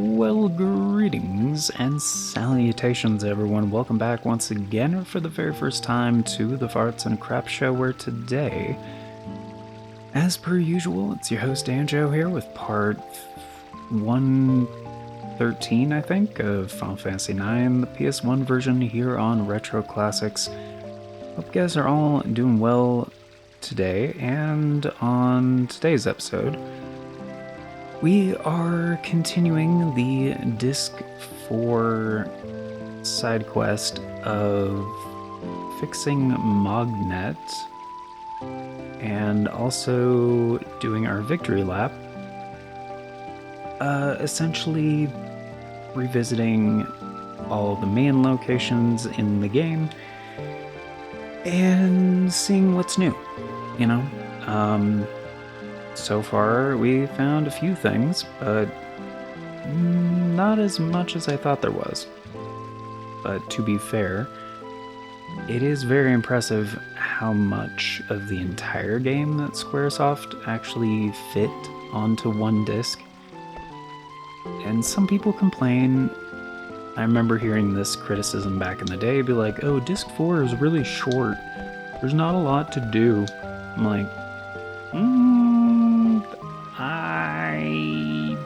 Well, greetings and salutations, everyone. Welcome back once again, for the very first time, to the Farts and Crap Show, where today, as per usual, it's your host Anjo here with part 113, I think, of Final Fantasy IX, the PS1 version here on Retro Classics. Hope you guys are all doing well today, and on today's episode, we are continuing the Disc 4 side quest of fixing Mognet, and also doing our victory lap, essentially revisiting all the main locations in the game and seeing what's new, you know? So far, we found a few things, but not as much as I thought there was. But to be fair, it is very impressive how much of the entire game that Squaresoft actually fit onto one disc. And some people complain. I remember hearing this criticism back in the day, be like, oh, disc 4 is really short. There's not a lot to do. I'm like, I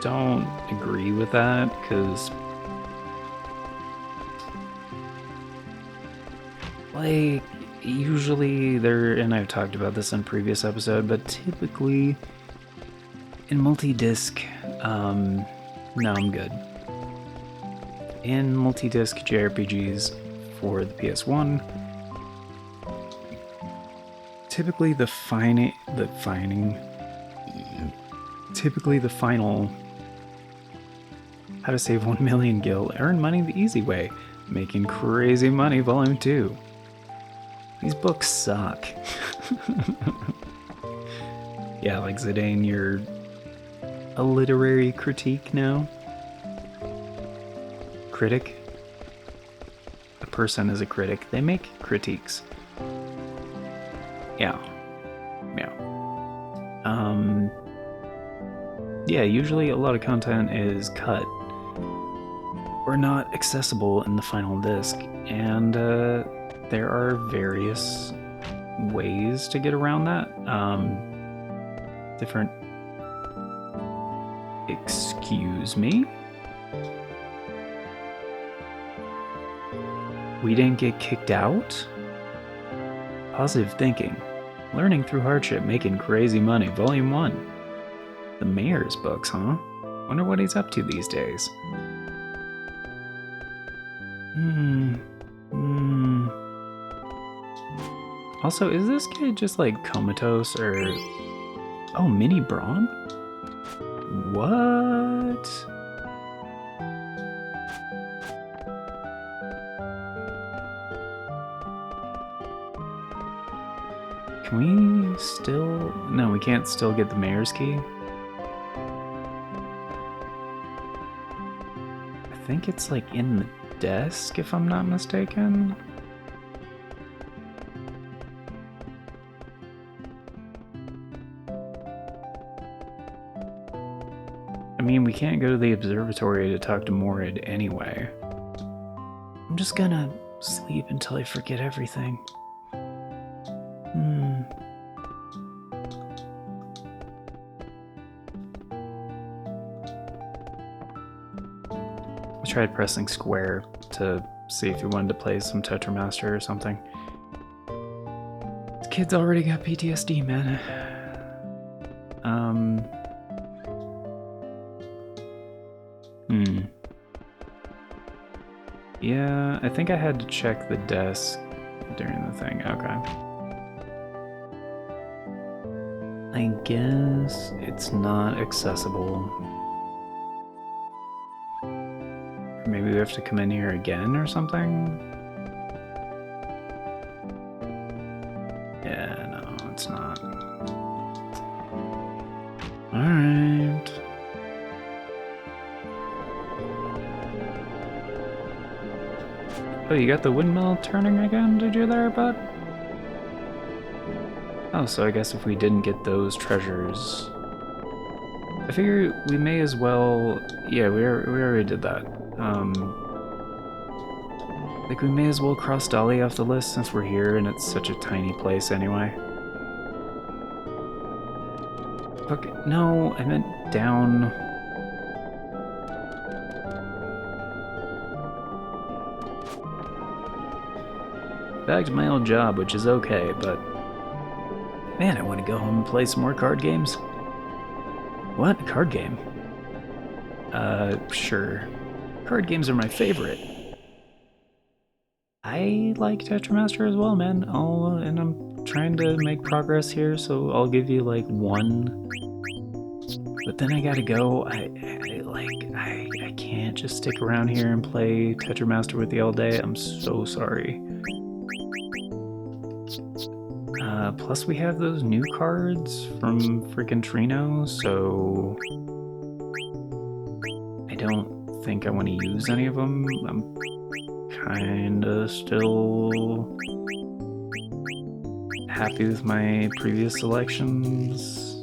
don't agree with that, because like, usually and I've talked about this in a previous episode, but typically in multi-disc, no, I'm good. In multi-disc JRPGs for the PS1, typically the final How to Save 1 Million Gil, Earn Money the Easy Way, Making Crazy Money Volume 2. These books suck. Yeah, like Zidane, you're a literary critique now? Critic? A person is a critic. They make critiques. Yeah. Yeah, usually a lot of content is cut or not accessible in the final disc, and there are various ways to get around that. Excuse me? We didn't get kicked out? Positive Thinking. Learning Through Hardship, Making Crazy Money, Volume 1. The Mayor's books, huh? Wonder what he's up to these days. Also, is this kid just like comatose, or... Oh, Mini Braun? What? Can we still... No, we can't still get the mayor's key. I think it's like in the desk, if I'm not mistaken. I mean, we can't go to the observatory to talk to Morid anyway. I'm just gonna sleep until I forget everything. I tried pressing square to see if he wanted to play some Tetramaster or something. This kid's already got PTSD, man. Yeah, I think I had to check the desk during the thing. Okay. I guess it's not accessible. Or maybe we have to come in here again or something? Yeah, no, it's not. Alright. Oh, you got the windmill turning again, did you there, bud? Oh, so I guess if we didn't get those treasures, I figure we may as well... Yeah, we already did that. Like, we may as well cross Dolly off the list since we're here and it's such a tiny place anyway. Fuck, no, I meant down. Back to my old job, which is okay, but... Man, I want to go home and play some more card games. What? A card game? Sure. Card games are my favorite. I like Tetramaster as well, man. And I'm trying to make progress here, so I'll give you like one. But then I gotta go. I can't just stick around here and play Tetramaster with you all day. I'm so sorry. Plus we have those new cards from freaking Trino, so I don't think I want to use any of them. I'm kinda still happy with my previous selections.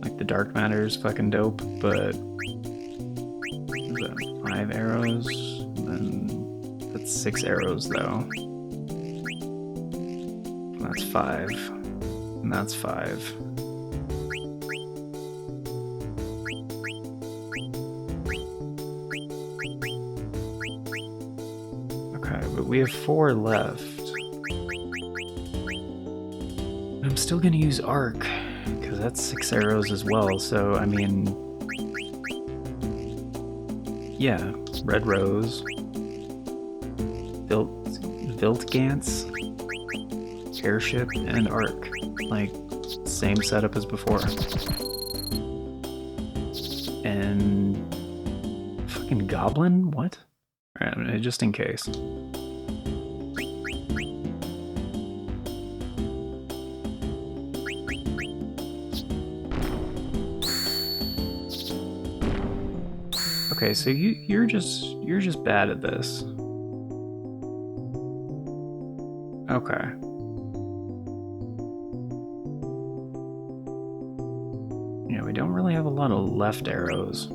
Like the Dark Matter is fucking dope, but is that 5 arrows? And that's 6 arrows though. That's 5. And that's 5. Okay, but we have 4 left. I'm still gonna use Arc, because that's 6 arrows as well, so I mean... Yeah, Red Rose. Viltgance. Airship and Arc, like same setup as before. And fucking Goblin? What? Alright, just in case. Okay, so you're just bad at this. Okay. Yeah, we don't really have a lot of left arrows.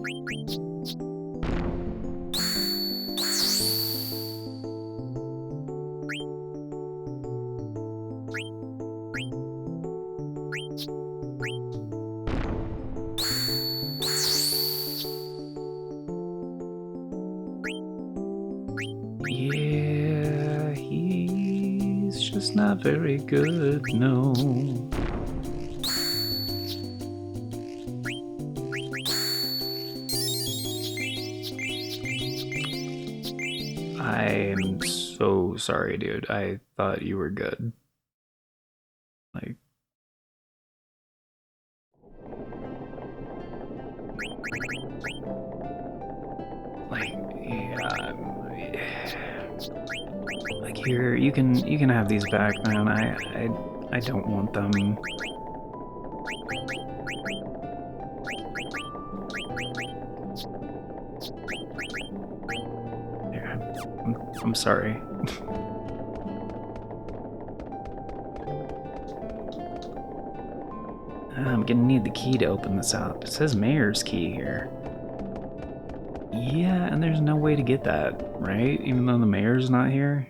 Yeah, he's just not very good, no. I'm so sorry, dude. I thought you were good. Like... yeah... Like, here, you can have these back, man. I don't want them. Here, I'm sorry. I'm gonna need the key to open this up. It says Mayor's Key here. Yeah, and there's no way to get that, right? Even though the mayor's not here?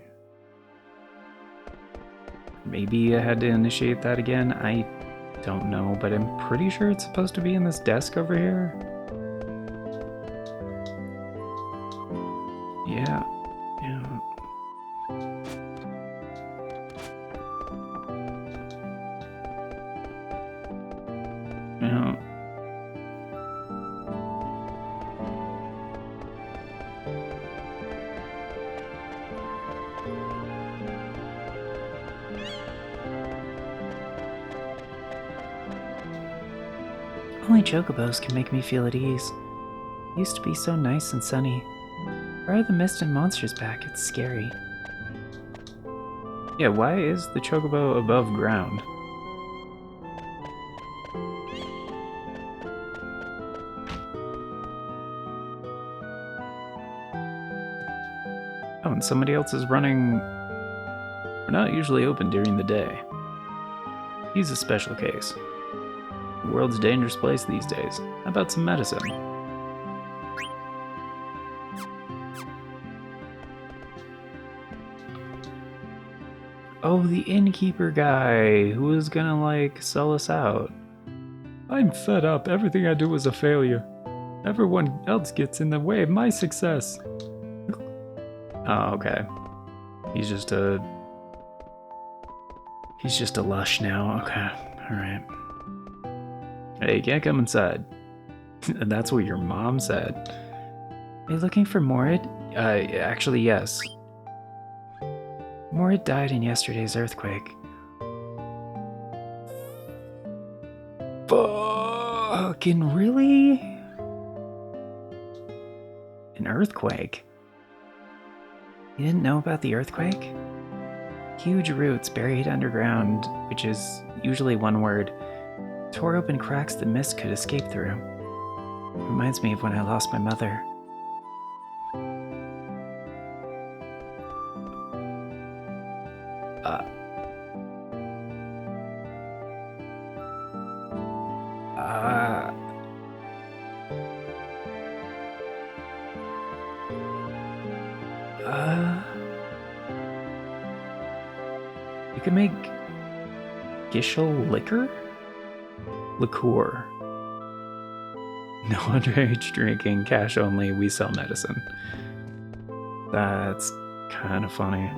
Maybe I had to initiate that again? I don't know, but I'm pretty sure it's supposed to be in this desk over here. Yeah. Yeah. Yeah. Only chocobos can make me feel at ease. It used to be so nice and sunny. Why are the mist and monsters back? It's scary. Yeah, why is the chocobo above ground? Oh, and somebody else is running... We're not usually open during the day. He's a special case. The world's a dangerous place these days. How about some medicine? Oh, the innkeeper guy who was gonna, like, sell us out. I'm fed up. Everything I do is a failure. Everyone else gets in the way of my success. Oh, okay. He's just a lush now. Okay, alright. Hey, you can't come inside. That's what your mom said. Are you looking for Morid? Actually, yes. Morid died in yesterday's earthquake. Fucking really? An earthquake? You didn't know about the earthquake? Huge roots buried underground, which is usually one word, tore open cracks the mist could escape through. Reminds me of when I lost my mother. You can make Gishel liquor? Liqueur. No underage drinking, cash only, we sell medicine. That's kind of funny.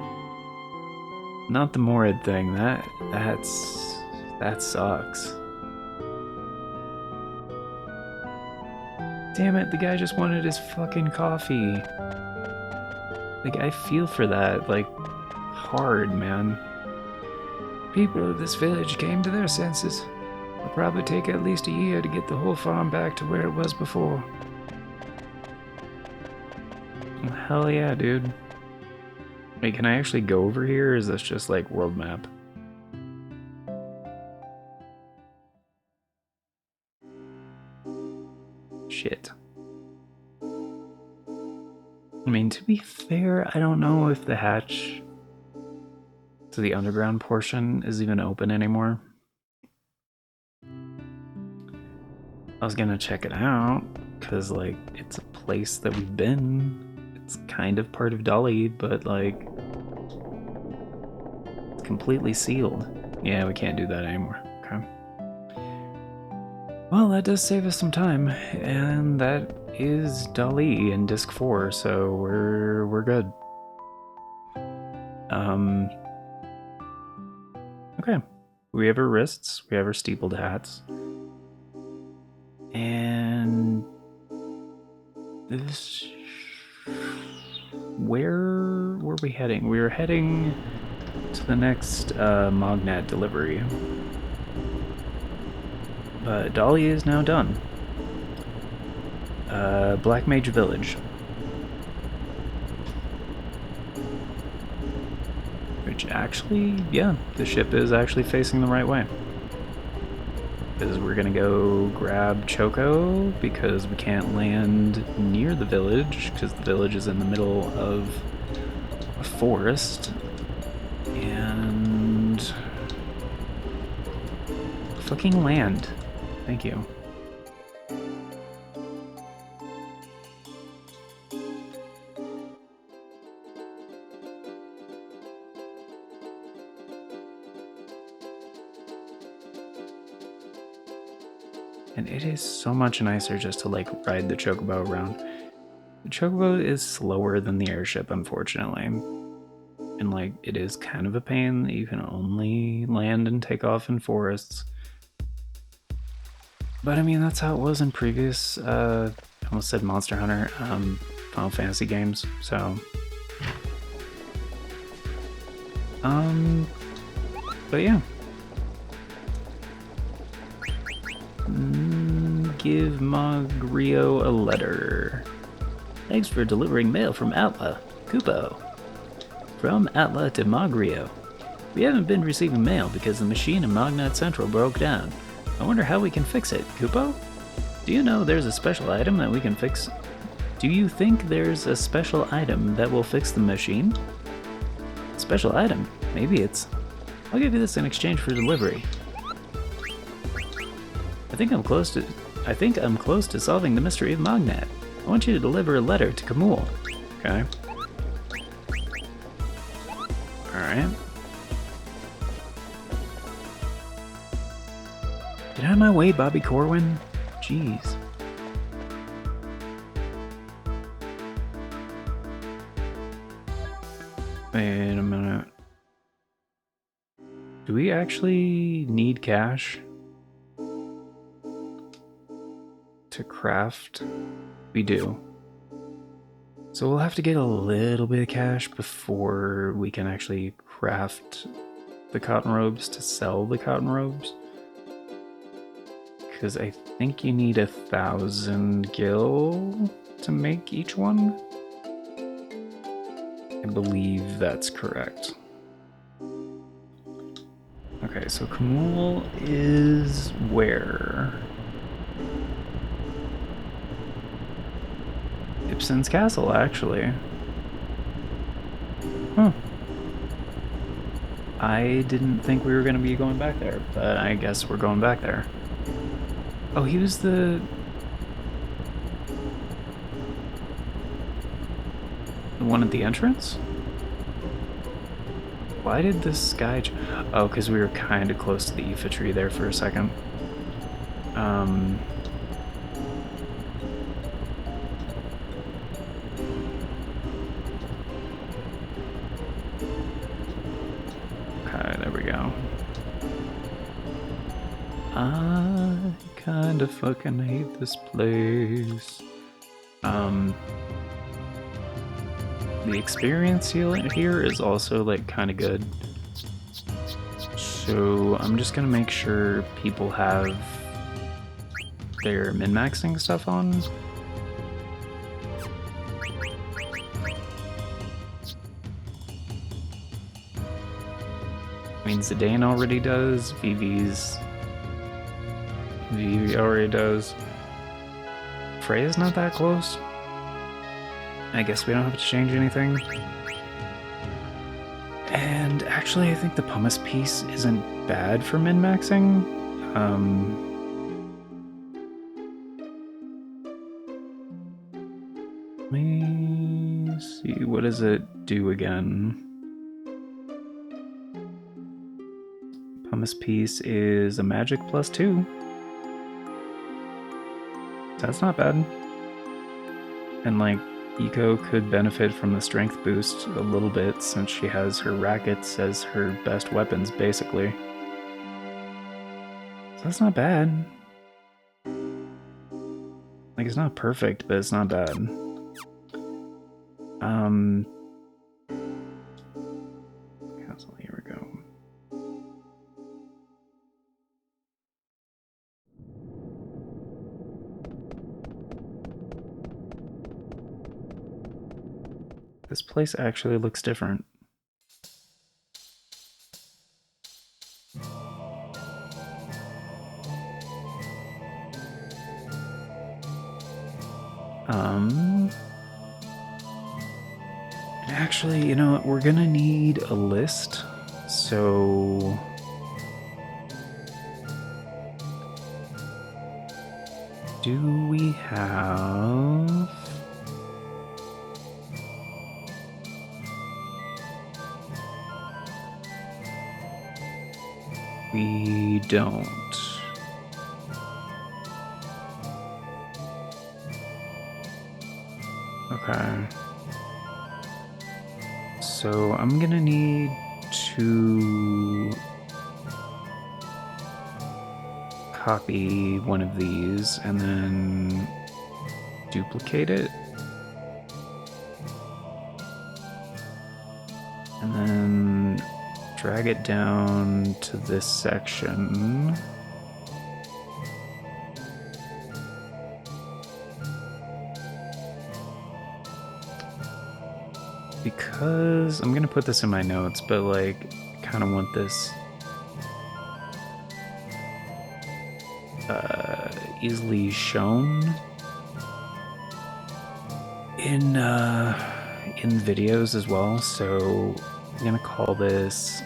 Not the Morid thing, that sucks. Damn it, the guy just wanted his fucking coffee. Like, I feel for that, like, hard, man. People of this village came to their senses. It'll probably take at least a year to get the whole farm back to where it was before. Well, hell yeah, dude. Wait, can I actually go over here, or is this just, like, world map? Shit. I mean, to be fair, I don't know if the hatch to the underground portion is even open anymore. I was gonna check it out, because, like, it's a place that we've been. It's kind of part of Dolly, but, like, it's completely sealed. Yeah, we can't do that anymore. Okay. Well, that does save us some time, and that is Dolly in Disc 4, so we're good. Okay. We have our wrists, we have our steepled hats. And this, where were we heading? We were heading to the next Mognet delivery. But Dolly is now done. Black Mage Village. Which actually, yeah, the ship is actually facing the right way. Because we're gonna go grab Choco, because we can't land near the village, because the village is in the middle of a forest. And fucking land. Thank you. And it is so much nicer just to, like, ride the Chocobo around. The Chocobo is slower than the airship, unfortunately. And, like, it is kind of a pain that you can only land and take off in forests. But, I mean, that's how it was in previous, I almost said Monster Hunter, Final Fantasy games, so... But yeah. Give Magrio a letter. Thanks for delivering mail from Atla. Kupo. From Atla to Magrio. We haven't been receiving mail because the machine in Magnet Central broke down. I wonder how we can fix it. Kupo? Do you know there's a special item that we can fix? Do you think there's a special item that will fix the machine? Special item? Maybe it's... I'll give you this in exchange for delivery. I think I'm close to solving the mystery of Magnet. I want you to deliver a letter to Kamul. Okay. Alright. Get out of my way, Bobby Corwin. Jeez. Wait a minute. Do we actually need cash to craft? We do. So we'll have to get a little bit of cash before we can actually craft the cotton robes to sell the cotton robes. Because I think you need 1,000 gil to make each one. I believe that's correct. Okay, so Kamul is where? Ibsen's castle, actually. Huh. I didn't think we were going to be going back there, but I guess we're going back there. Oh, he was the one at the entrance? Why did this guy... Oh, because we were kind of close to the Aoife tree there for a second. Okay, there we go. I kind of fucking hate this place. The experience here is also like kind of good. So I'm just gonna make sure people have their min-maxing stuff on. I mean, Zidane already does, Vivi already does. Freya's not that close. I guess we don't have to change anything. And actually, I think the pumice piece isn't bad for min-maxing. Let me see, what does it do again? Pumice piece is a magic +2. That's not bad. And like, Eco could benefit from the strength boost a little bit since she has her rackets as her best weapons, basically. So that's not bad. Like, it's not perfect, but it's not bad. Castle, here we go. This place actually looks different. Actually, you know what? We're gonna need a list, so... Do we have... We don't. Okay. So I'm gonna need to copy one of these and then duplicate it. And then drag it down to this section. Because I'm gonna put this in my notes, but like, kind of want this easily shown in videos as well. So I'm gonna call this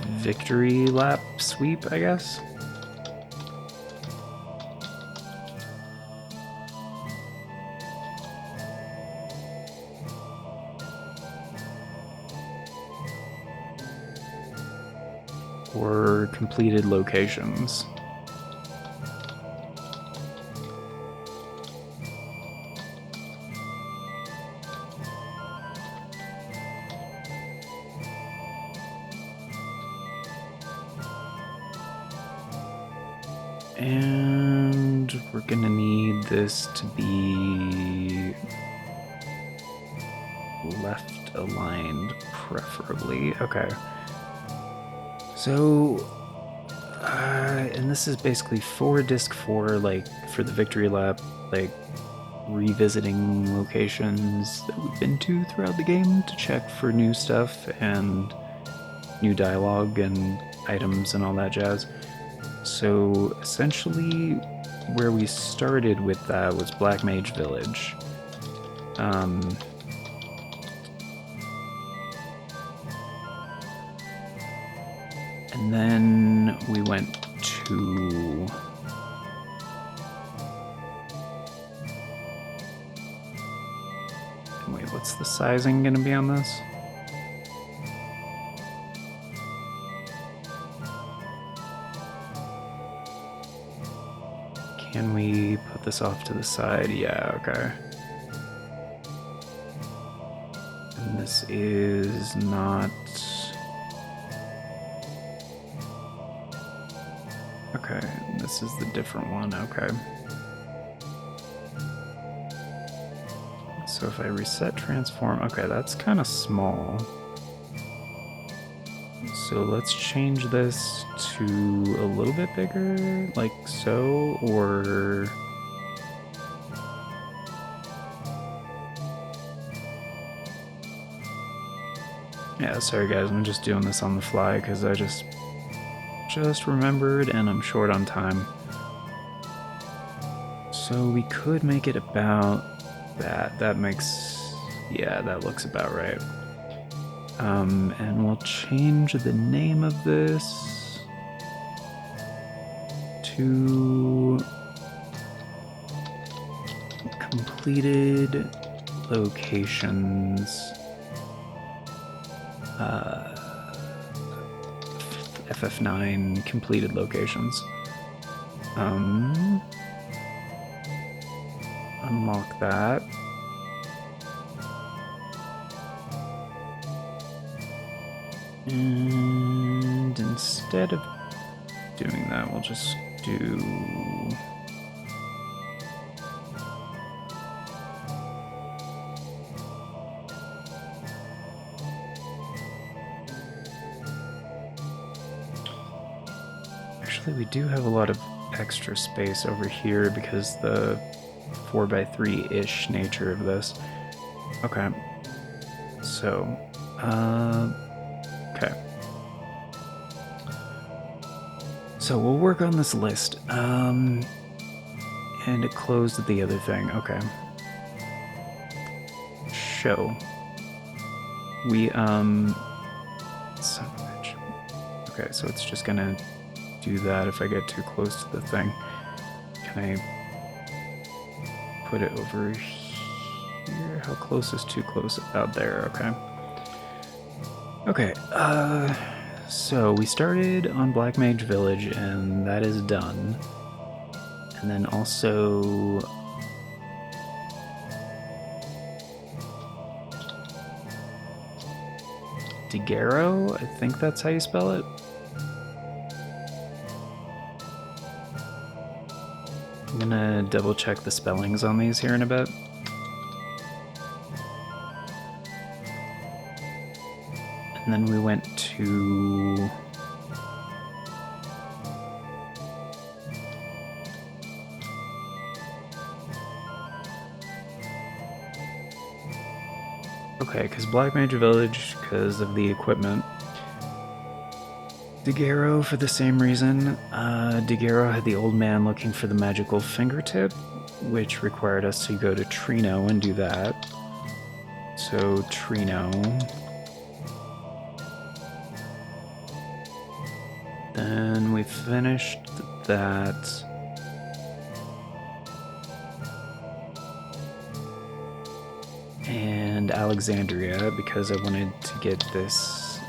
victory lap sweep, I guess. Or completed locations. And we're gonna need this to be left aligned, preferably. Okay. So, and this is basically for disc 4, like, for the victory lap, like, revisiting locations that we've been to throughout the game to check for new stuff and new dialogue and items and all that jazz. So essentially, where we started with that was Black Mage Village. And then we went to... Wait, what's the sizing gonna be on this? Can we put this off to the side? Yeah, okay. And this is not... Okay, this is the different one, okay. So if I reset transform, okay, that's kind of small. So let's change this to a little bit bigger, like so, or... Yeah, sorry guys, I'm just doing this on the fly because I just remembered and I'm short on time. So we could make it about that. That makes... yeah, that looks about right. And we'll change the name of this to completed locations. FF9 completed locations. Unlock that. And instead of doing that, we'll just do... Actually, we do have a lot of extra space over here because the 4x3-ish nature of this. Okay. So, okay. So we'll work on this list. And it closed the other thing. Okay. Show. We, son of a bitch. Okay, so it's just gonna do that if I get too close to the thing. Can I put it over here? How close is too close? About there, okay. Okay, so we started on Black Mage Village, and that is done. And then also... Daguerreo? I think that's how you spell it. I'm gonna double check the spellings on these here in a bit. And then we went to... Okay, because Black Mage Village, because of the equipment. Daguerreo for the same reason. Daguerreo had the old man looking for the magical fingertip, which required us to go to Trino and do that. So, Trino. Then we finished that. And Alexandria, because I wanted to get this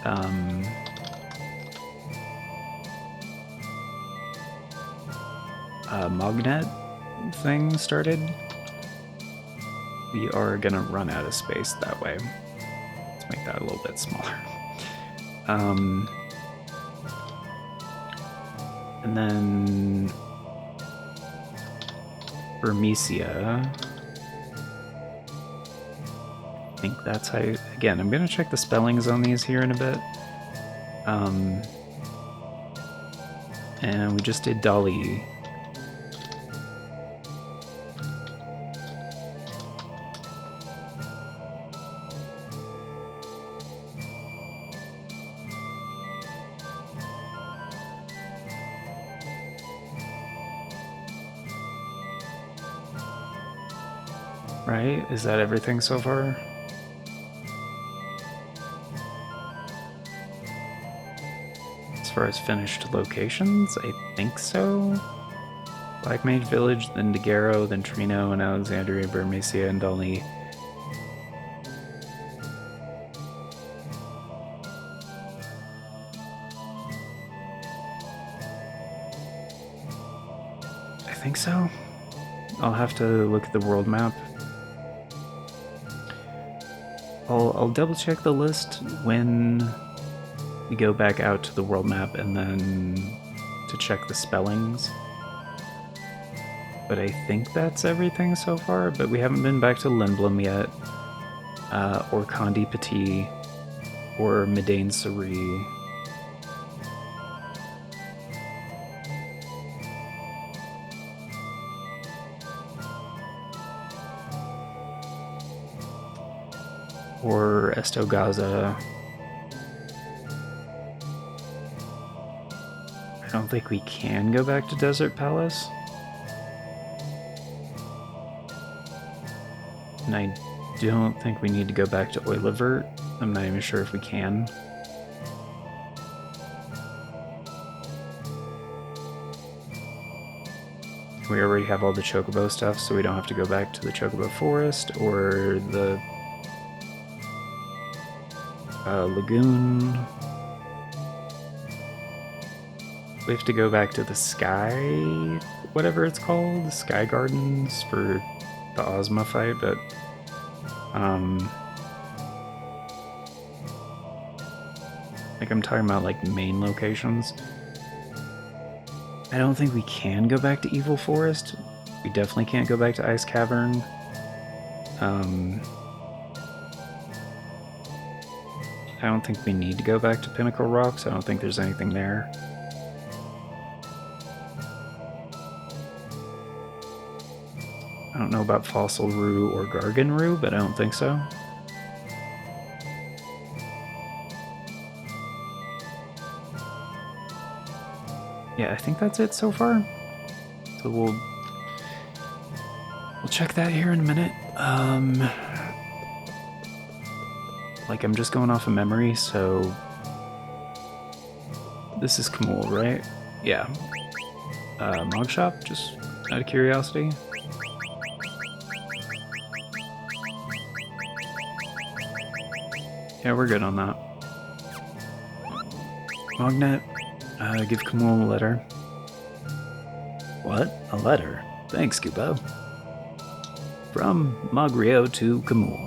magnet thing started. We are gonna run out of space that way. Let's make that a little bit smaller. And then Burmecia. I think that's how you, again, I'm gonna check the spellings on these here in a bit. And we just did Dolly. Right? Is that everything so far? As far as finished locations, I think so. Black Mage Village, then Daguerro, then Trino, and Alexandria, Burmecia, and Dolly. I think so. I'll have to look at the world map. I'll double check the list when we go back out to the world map and then to check the spellings. But I think that's everything so far, but we haven't been back to Lindblom yet, or Condi Petit, or Medain Suri. Or Estogaza. I don't think we can go back to Desert Palace. And I don't think we need to go back to Oilivert. I'm not even sure if we can. We already have all the Chocobo stuff, so we don't have to go back to the Chocobo Forest or the Lagoon. We have to go back to the Sky, whatever it's called, the Sky Gardens for the Ozma fight, but like I'm talking about like main locations. I don't think we can go back to Evil Forest. We definitely can't go back to Ice Cavern. I don't think we need to go back to Pinnacle Rocks. I don't think there's anything there. I don't know about Fossil Rue or Gargan Rue, but I don't think so. Yeah, I think that's it so far. So we'll check that here in a minute. Like I'm just going off of memory, so this is Kamul, right? Yeah. Mog shop, just out of curiosity. Yeah, we're good on that. Mognet, give Kamul a letter. What? A letter? Thanks, Kubo. From Mogrio to Kamul.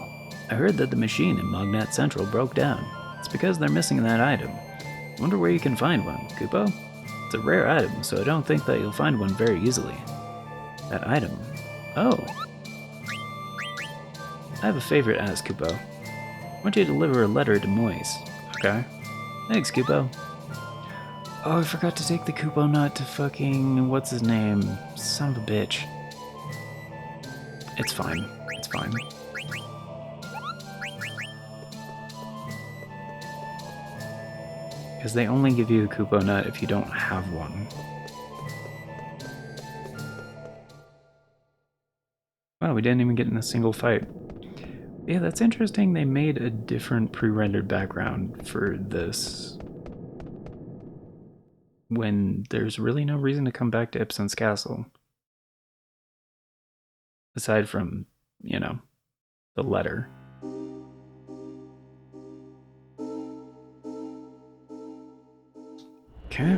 I heard that the machine in Mognet Central broke down. It's because they're missing that item. Wonder where you can find one, Kupo? It's a rare item, so I don't think that you'll find one very easily. That item? Oh. I have a favor to ask, Kupo. I want you to deliver a letter to Moise. Okay. Thanks, Kupo. Oh, I forgot to take the Kupo nut to fucking... what's his name? Son of a bitch. It's fine. It's fine. Because they only give you a Kupo nut if you don't have one. Wow, we didn't even get in a single fight. Yeah, that's interesting. They made a different pre-rendered background for this when there's really no reason to come back to Ipsen's castle. Aside from, the letter. Okay.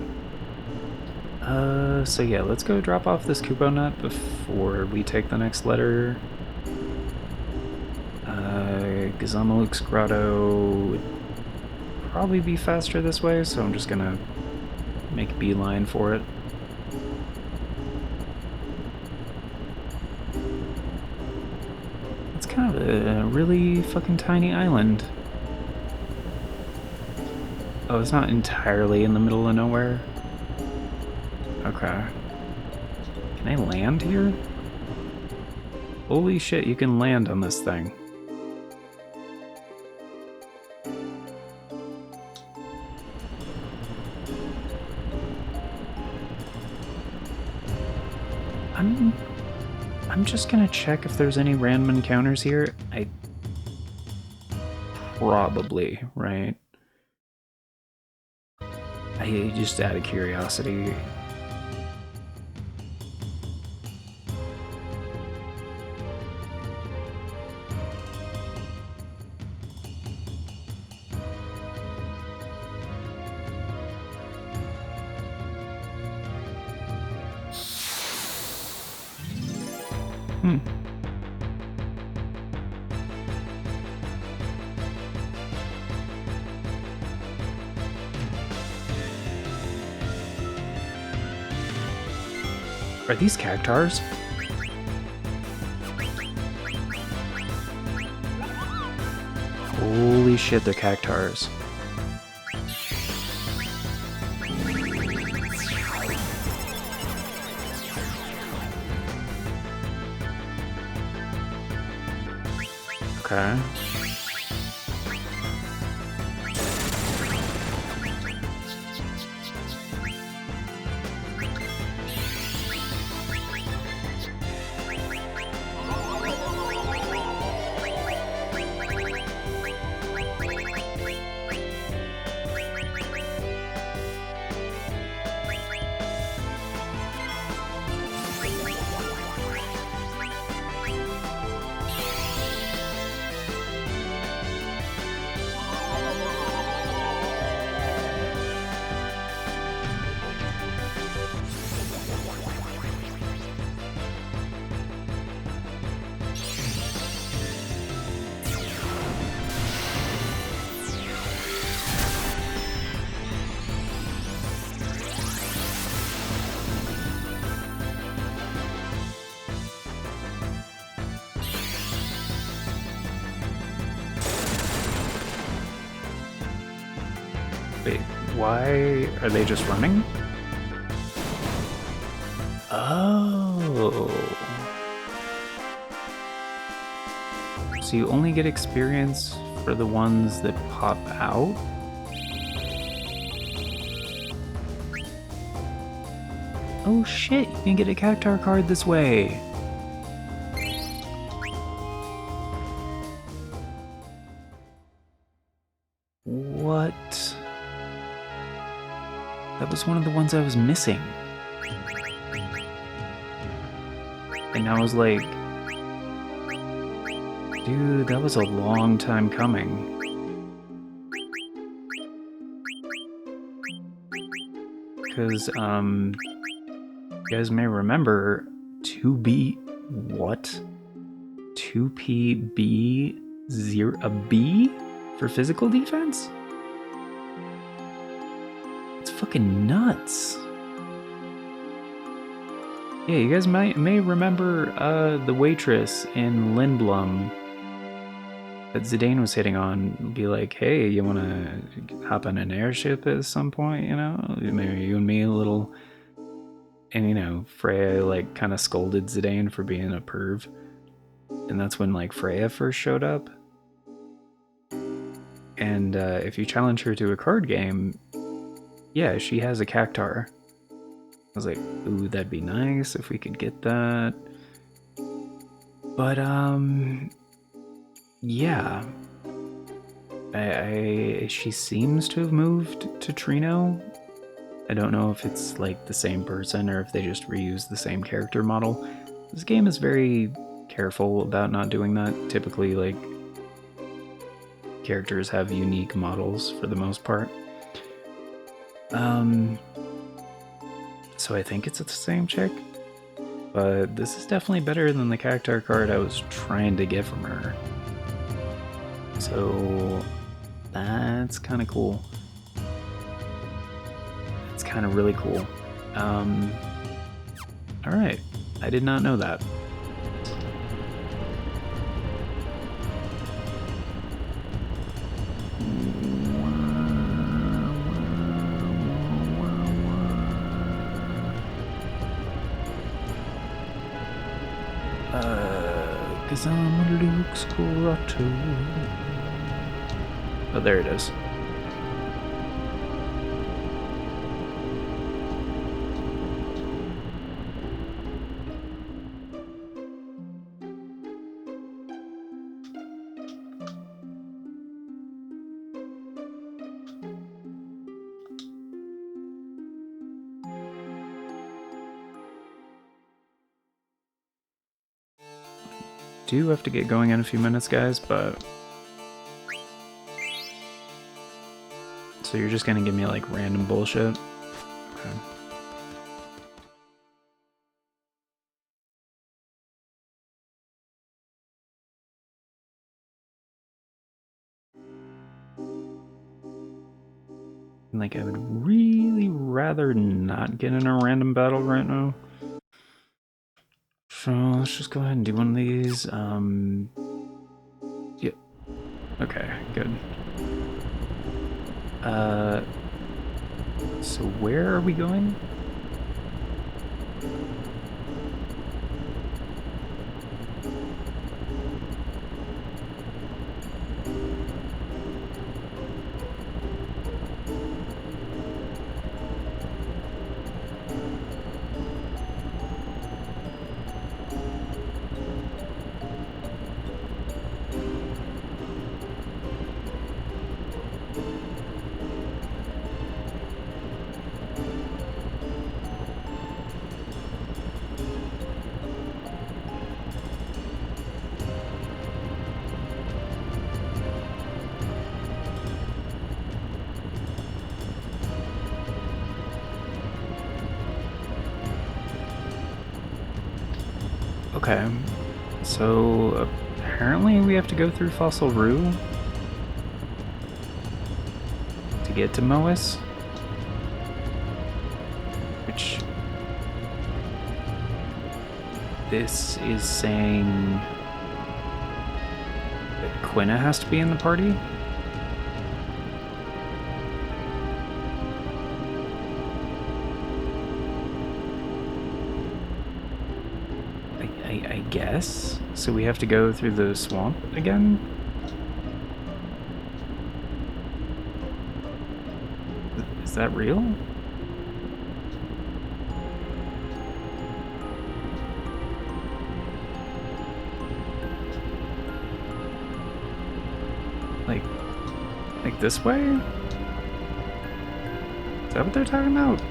So yeah, let's go drop off this Kupo nut before we take the next letter. Gazamaluk's Grotto would probably be faster this way, so I'm just gonna make a beeline for it. It's kind of a really fucking tiny island. Oh, it's not entirely in the middle of nowhere? Okay. Can I land here? Holy shit, you can land on this thing. I'm just gonna check if there's any random encounters here. Probably, right? Just out of curiosity. Are these cactars? Holy shit, they're cactars. Okay. Wait, why are they just running? Oh. So you only get experience for the ones that pop out? Oh shit, you can get a Cactar card this way! What? That was one of the ones I was missing. And I was like, dude, that was a long time coming. Because, you guys may remember 2B, what? 2PB, a B for physical defense? It's fucking nuts. Yeah, you guys may remember the waitress in Lindblom that Zidane was hitting on. Be like, hey, you want to hop on an airship at some point, you know? Maybe you and me a little... And, you know, Freya, like, kind of scolded Zidane for being a perv. And that's when, like, Freya first showed up. And if you challenge her to a card game, yeah, she has a Cactar. I was like, ooh, that'd be nice if we could get that. But, yeah. She seems to have moved to Trino. I don't know if it's like the same person or if they just reuse the same character model. This game is very careful about not doing that. Typically, like, characters have unique models for the most part. So I think it's the same chick, but this is definitely better than the character card I was trying to get from her. So that's kind of cool. It's kind of really cool. Alright, I did not know that. Cause I'm Luke's Corotto. Oh, there it is. Do have to get going in a few minutes, guys, but so you're just gonna give me like random bullshit? Okay. Like, I would really rather not get in a random battle right now. So let's just go ahead and do one of these. Yep. Okay, good. So where are we going? Okay, so apparently we have to go through Fossil Rue to get to Moas, which this is saying that Quina has to be in the party? I guess. So we have to go through the swamp again? Is that real? Like this way? Is that what they're talking about?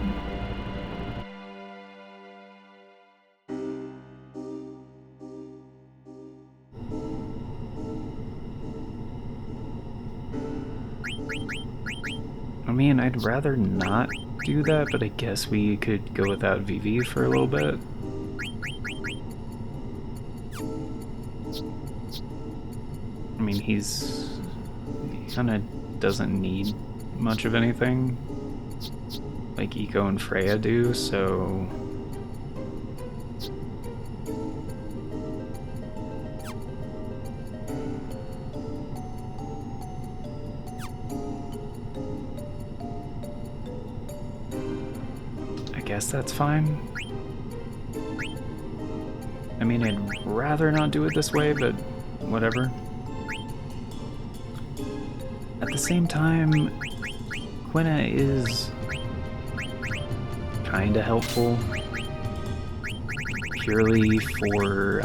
I mean, I'd rather not do that, but I guess we could go without VV for a little bit. I mean, he kind of doesn't need much of anything like Eco and Freya do, so... I guess that's fine. I mean, I'd rather not do it this way, but whatever. At the same time, Quina is kinda helpful. Purely for,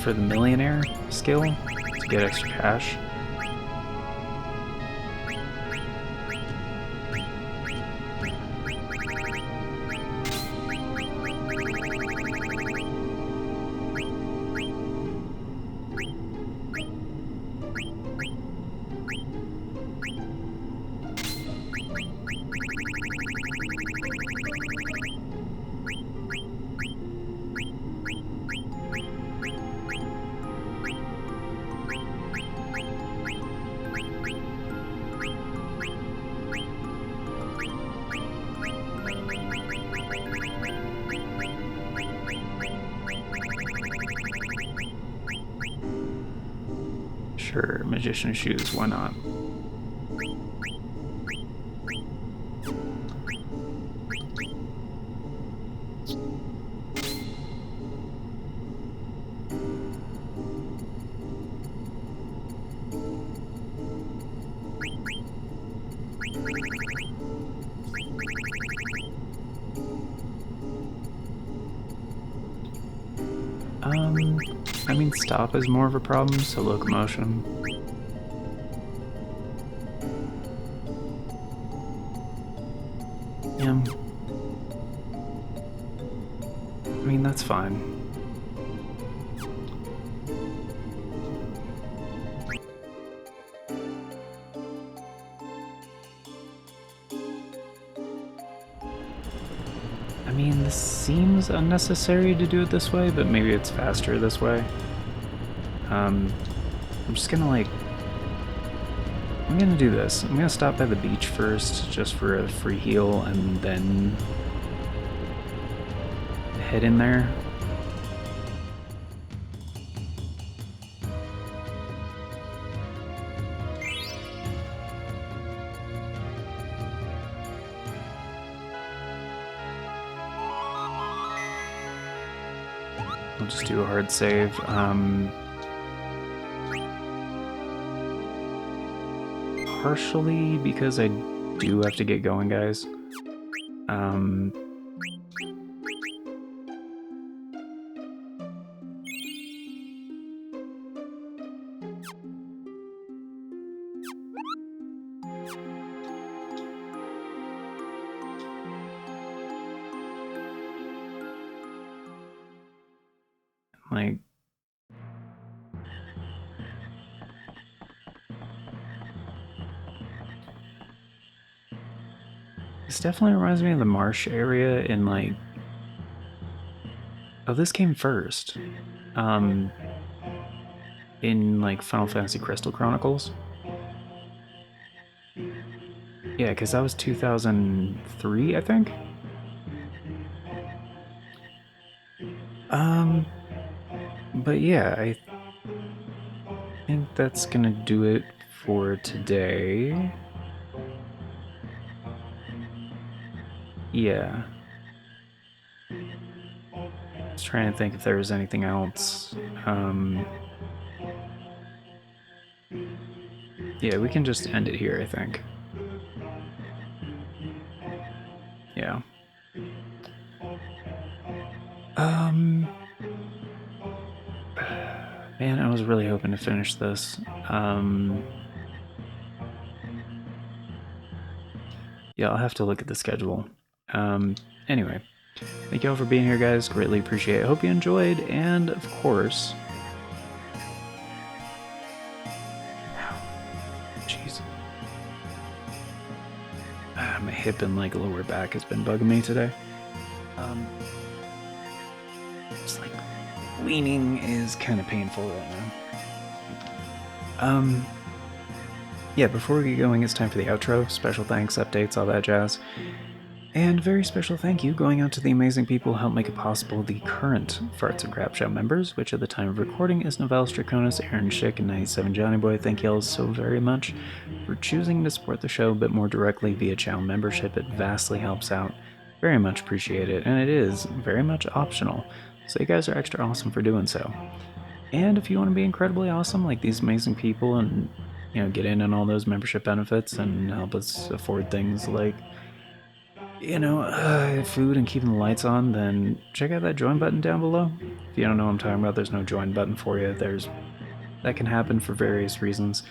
For the millionaire skill to get extra cash. Sure, magician's shoes, why not? I mean, stop is more of a problem, so locomotion. Yeah. I mean, that's fine. I mean, this seems unnecessary to do it this way, but maybe it's faster this way. I'm just gonna I'm gonna do this. I'm gonna stop by the beach first, just for a free heal, and then head in there. I'll just do a hard save. Partially because I do have to get going, guys. Like, this definitely reminds me of the marsh area in, like... Oh, this came first. In, like, Final Fantasy Crystal Chronicles. Yeah, because that was 2003, I think? But yeah, I think that's gonna do it for today. Yeah. I was trying to think if there was anything else. Yeah, we can just end it here, I think. Yeah. Man, I was really hoping to finish this. Yeah, I'll have to look at the schedule. Anyway, thank you all for being here, guys. Greatly appreciate it. Hope you enjoyed, and of course... Jeez. My hip and, like, lower back has been bugging me today. Just, like, leaning is kind of painful right now. Yeah, before we get going, it's time for the outro. Special thanks, updates, all that jazz. And very special thank you going out to the amazing people who helped make it possible, the current Farts and Crap Show members, which at the time of recording is Novellis Draconis, Aaron Schick, and 97 Johnny Boy. Thank you all so very much for choosing to support the show a bit more directly via channel membership. It vastly helps out. Very much appreciate it, and it is very much optional, so you guys are extra awesome for doing so. And if you want to be incredibly awesome like these amazing people and get in on all those membership benefits and help us afford things like, food and keeping the lights on, then check out that join button down below. If you don't know what I'm talking about, there's no join button for you. That can happen for various reasons.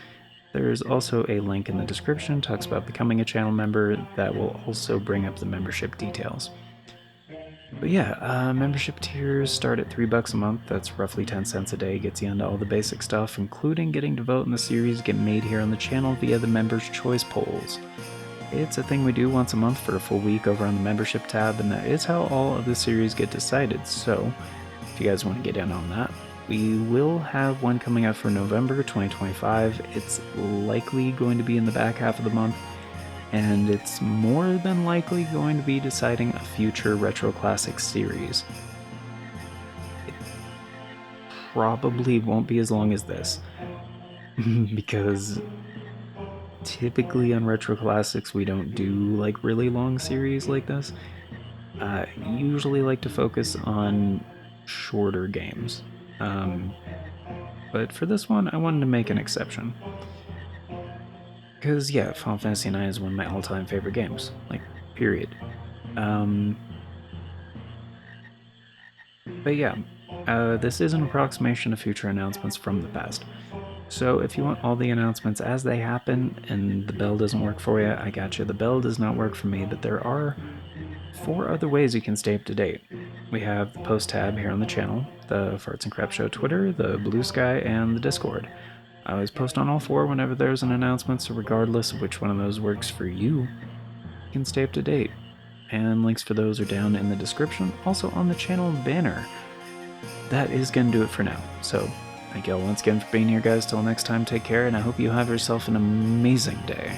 There's also a link in the description, talks about becoming a channel member, that will also bring up the membership details. But yeah, membership tiers start at $3 a month. That's roughly 10 cents a day. Gets you into all the basic stuff, including getting to vote in the series get made here on the channel via the Members' Choice polls. It's a thing we do once a month for a full week over on the membership tab, and that is how all of the series get decided. So, if you guys want to get in on that, we will have one coming out for November 2025. It's likely going to be in the back half of the month, and it's more than likely going to be deciding a future Retro Classics series. It probably won't be as long as this, because typically on Retro Classics we don't do like really long series like this. Usually like to focus on shorter games. But for this one, I wanted to make an exception. Because, yeah, Final Fantasy IX is one of my all-time favorite games. Like, period. But yeah, this is an approximation of future announcements from the past. So if you want all the announcements as they happen and the bell doesn't work for you, I got you. The bell does not work for me, but there are 4 other ways you can stay up to date. We have the post tab here on the channel, the Farts and Crap Show Twitter, the Bluesky, and the Discord. I always post on all 4 whenever there's an announcement, so regardless of which one of those works for you, you can stay up to date. And links for those are down in the description, also on the channel banner. That is going to do it for now. So, thank you all once again for being here, guys. Till next time, take care, and I hope you have yourself an amazing day.